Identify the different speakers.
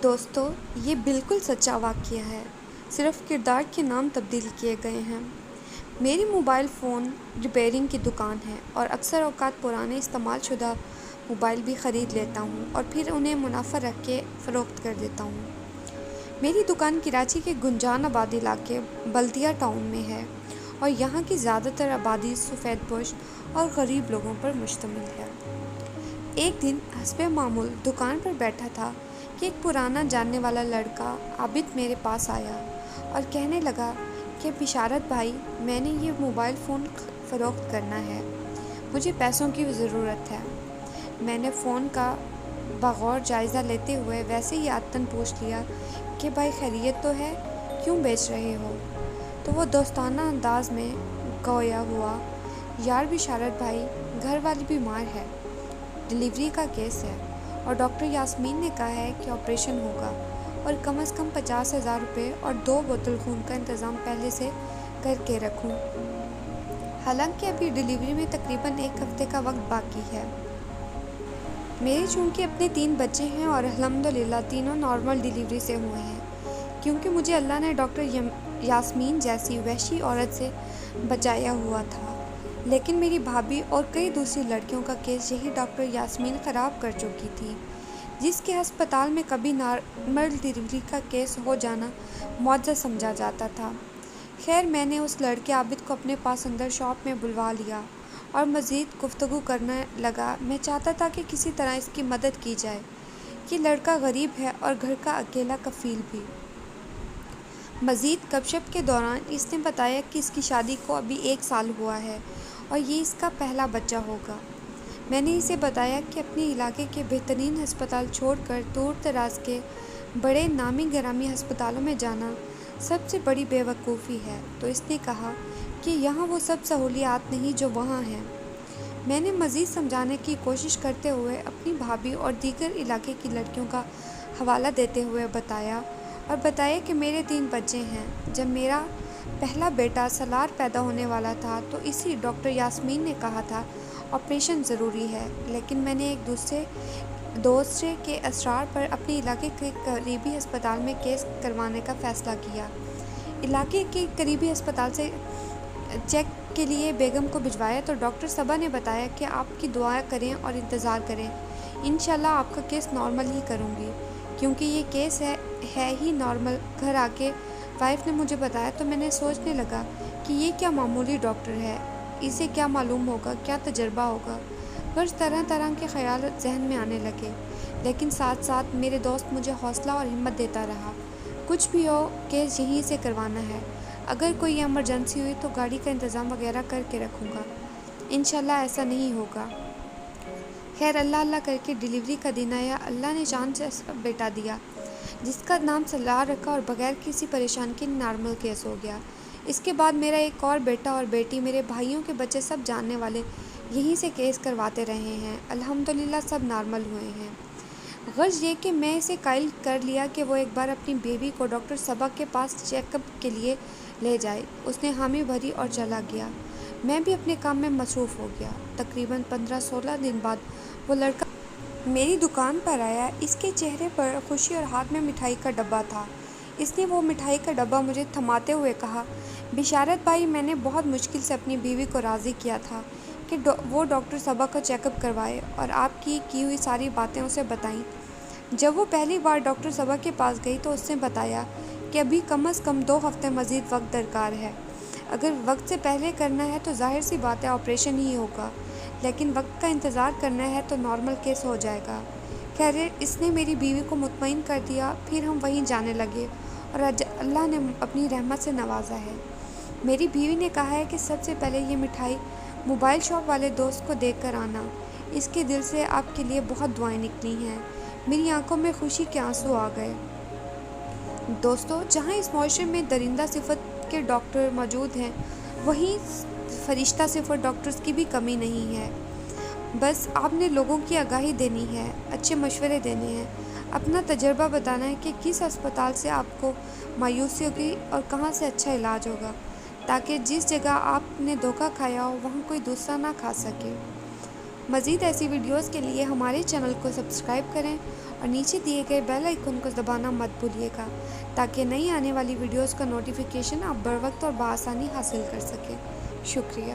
Speaker 1: دوستو، یہ بالکل سچا واقعہ ہے۔ صرف کردار کے نام تبدیل کیے گئے ہیں۔ میری موبائل فون ریپیئرنگ کی دکان ہے اور اکثر اوقات پرانے استعمال شدہ موبائل بھی خرید لیتا ہوں اور پھر انہیں منافع رکھ کے فروخت کر دیتا ہوں۔ میری دکان کراچی کے گنجان آبادی علاقے بلدیہ ٹاؤن میں ہے اور یہاں کی زیادہ تر آبادی سفید پوش اور غریب لوگوں پر مشتمل ہے۔ ایک دن حسب معمول دکان پر بیٹھا تھا کہ ایک پرانا جاننے والا لڑکا عابد میرے پاس آیا اور کہنے لگا کہ بشارت بھائی، میں نے یہ موبائل فون فروخت کرنا ہے، مجھے پیسوں کی ضرورت ہے۔ میں نے فون کا بغور جائزہ لیتے ہوئے ویسے ہی عادتاً پوچھ لیا کہ بھائی خیریت تو ہے، کیوں بیچ رہے ہو؟ تو وہ دوستانہ انداز میں گویا ہوا، یار بشارت بھائی، گھر والی بیمار ہے، ڈلیوری کا کیس ہے اور ڈاکٹر یاسمین نے کہا ہے کہ آپریشن ہوگا اور کم از کم 50,000 روپے اور 2 بوتل خون کا انتظام پہلے سے کر کے رکھوں۔ حالانکہ ابھی ڈلیوری میں تقریباً 1 ہفتے کا وقت باقی ہے۔ میرے چونکہ اپنے 3 بچے ہیں اور الحمدللہ تینوں نارمل ڈلیوری سے ہوئے ہیں، کیونکہ مجھے اللہ نے ڈاکٹر یاسمین جیسی وحشی عورت سے بچایا ہوا تھا۔ لیکن میری بھابھی اور کئی دوسری لڑکیوں کا کیس یہی ڈاکٹر یاسمین خراب کر چکی تھی، جس کے ہسپتال میں کبھی نارمل ڈلیوری کا کیس ہو جانا معجزہ سمجھا جاتا تھا۔ خیر، میں نے اس لڑکے عابد کو اپنے پاس اندر شاپ میں بلوا لیا اور مزید گفتگو کرنے لگا۔ میں چاہتا تھا کہ کسی طرح اس کی مدد کی جائے۔ یہ لڑکا غریب ہے اور گھر کا اکیلا کفیل بھی۔ مزید گپ شپ کے دوران اس نے بتایا کہ اس کی شادی کو ابھی 1 سال ہوا ہے اور یہ اس کا پہلا بچہ ہوگا۔ میں نے اسے بتایا کہ اپنے علاقے کے بہترین ہسپتال چھوڑ کر دور دراز کے بڑے نامی گرامی ہسپتالوں میں جانا سب سے بڑی بے وقوفی ہے، تو اس نے کہا کہ یہاں وہ سب سہولیات نہیں جو وہاں ہیں۔ میں نے مزید سمجھانے کی کوشش کرتے ہوئے اپنی بھابھی اور دیگر علاقے کی لڑکیوں کا حوالہ دیتے ہوئے بتایا کہ میرے 3 بچے ہیں۔ جب میرا پہلا بیٹا سالار پیدا ہونے والا تھا تو اسی ڈاکٹر یاسمین نے کہا تھا آپریشن ضروری ہے، لیکن میں نے ایک دوسرے کے اصرار پر اپنے علاقے کے قریبی ہسپتال میں کیس کروانے کا فیصلہ کیا۔ علاقے کے قریبی ہسپتال سے چیک کے لیے بیگم کو بھجوایا تو ڈاکٹر صبا نے بتایا کہ آپ کی دعا کریں اور انتظار کریں، انشاءاللہ آپ کا کیس نارمل ہی کروں گی، کیونکہ یہ کیس ہے ہی نارمل۔ گھر آ کے وائف نے مجھے بتایا تو میں نے سوچنے لگا کہ یہ کیا معمولی ڈاکٹر ہے، اسے کیا معلوم ہوگا، کیا تجربہ ہوگا۔ بس طرح طرح کے خیالات ذہن میں آنے لگے، لیکن ساتھ ساتھ میرے دوست مجھے حوصلہ اور ہمت دیتا رہا، کچھ بھی ہو کیس یہیں سے کروانا ہے، اگر کوئی ایمرجنسی ہوئی تو گاڑی کا انتظام وغیرہ کر کے رکھوں گا، انشاءاللہ ایسا نہیں ہوگا۔ خیر، اللہ کر کے ڈلیوری کا دن آیا۔ اللہ نے جان سے بیٹا دیا جس کا نام سالار رکھا اور بغیر کسی پریشان کے نارمل کیس ہو گیا۔ اس کے بعد میرا ایک اور بیٹا اور بیٹی، میرے بھائیوں کے بچے سب جاننے والے یہیں سے کیس کرواتے رہے ہیں، الحمدللہ سب نارمل ہوئے ہیں۔ غرض یہ کہ میں اسے قائل کر لیا کہ وہ ایک بار اپنی بیوی کو ڈاکٹر صبا کے پاس چیک اپ کے لیے لے جائے۔ اس نے حامی بھری اور چلا گیا۔ میں بھی اپنے کام میں مصروف ہو گیا۔ تقریباً 15-16 دن بعد وہ لڑکا میری دکان پر آیا۔ اس کے چہرے پر خوشی اور ہاتھ میں مٹھائی کا ڈبہ تھا۔ اس نے وہ مٹھائی کا ڈبہ مجھے تھماتے ہوئے کہا، بشارت بھائی، میں نے بہت مشکل سے اپنی بیوی کو راضی کیا تھا کہ وہ ڈاکٹر صبا کا چیک اپ کروائے اور آپ کی ہوئی ساری باتیں اسے بتائیں۔ جب وہ پہلی بار ڈاکٹر صبا کے پاس گئی تو اس نے بتایا کہ ابھی کم از کم 2 ہفتے مزید وقت درکار ہے۔ اگر وقت سے پہلے کرنا ہے تو ظاہر سی بات ہے آپریشن ہی ہوگا، لیکن وقت کا انتظار کرنا ہے تو نارمل کیس ہو جائے گا۔ خیر، اس نے میری بیوی کو مطمئن کر دیا، پھر ہم وہیں جانے لگے اور اللہ نے اپنی رحمت سے نوازا ہے۔ میری بیوی نے کہا ہے کہ سب سے پہلے یہ مٹھائی موبائل شاپ والے دوست کو دے کر آنا، اس کے دل سے آپ کے لیے بہت دعائیں نکلی ہیں۔ میری آنکھوں میں خوشی کے آنسو آ گئے۔ دوستو، جہاں اس معاشرے میں درندہ صفت کے ڈاکٹر موجود ہیں، وہیں فرشتہ صفت ڈاکٹرز کی بھی کمی نہیں ہے۔ بس آپ نے لوگوں کی آگاہی دینی ہے، اچھے مشورے دینے ہیں، اپنا تجربہ بتانا ہے کہ کس ہسپتال سے آپ کو مایوسی ہوگی اور کہاں سے اچھا علاج ہوگا، تاکہ جس جگہ آپ نے دھوکہ کھایا ہو وہاں کوئی دوسرا نہ کھا سکے۔ مزید ایسی ویڈیوز کے لیے ہمارے چینل کو سبسکرائب کریں اور نیچے دیے گئے بیل آئیکن کو دبانا مت بھولیے گا تاکہ نئی آنے والی ویڈیوز کا نوٹیفیکیشن آپ بر وقت اور بآسانی حاصل کر سکیں۔ شکریہ۔